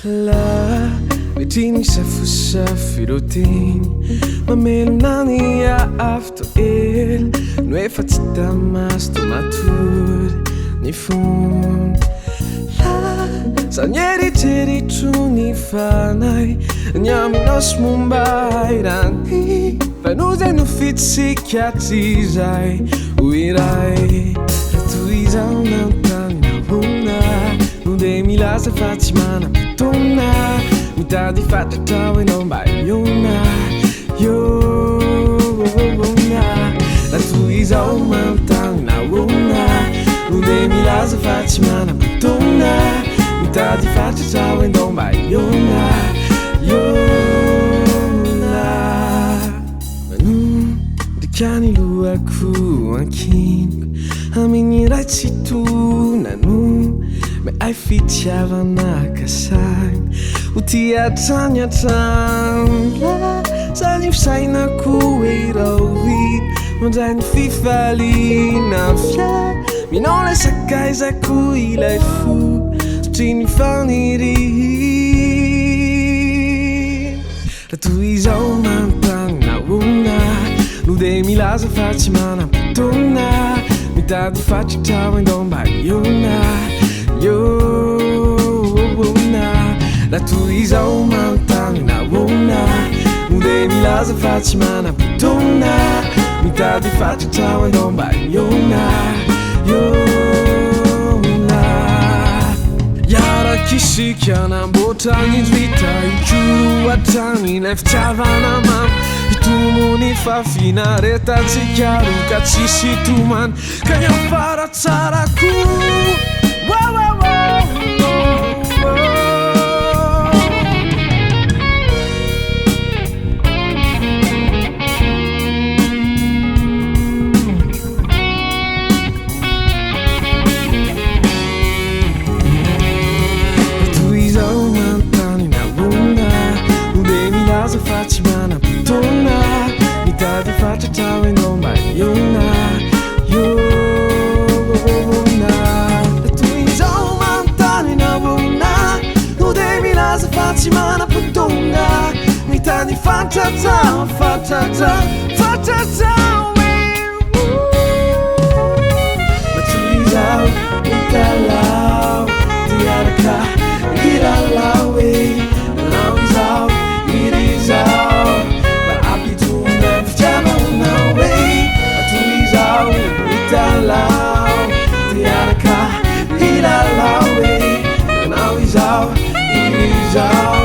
La between safosafy routine mamelona ny avy toely no efa tsy tamaso tomatory ny fony la za ny eritreritro ny fanay ny aminao sy momba irany fa no zay no fitsika tsy zay ho iray toy izao nantany nahona no de milaza fa tsy manam-potoana mitady fatratra hoenao mba iona iona la toy izao mantany nahona no de milaza fa tsy manam-potoana mitady fatratra hoenao mba iona iona manondrika ny lohako ankiniko amin'iray tsy tonano me ai fitiavana kasagny ho tiatrany atrany za ny fisainako rohy mandray ny fifaliana fia minao lay sakaizako ilay fo satria ny fanirihy raha toy izao mantany nahona no de milaza fa tsy manam-potoana mitady fatratra hoendao mba iona iona la toy izao mantany nahona no de milaza fa tsy manam-potoana mitady fatratra hoendao mba iona iona iarak'isika namboatra ny drita ikoro hatrany ilay fitiavana mamy itomony fafinaretatsika roka tsisy tomany ka ny afara tsarako fa tsy manam-potoana mitady fatratra hoenao mba iona iona toy izao mantany nahona no de milaza fa tsy manam-potoana mitady fatratra fatratra fatratra toy izao mitalao tiaraka ilalao nanao izao irizao mahampitondra ny fitiavanao toy izao mitalao tiaraka ilalao nanao izao irizao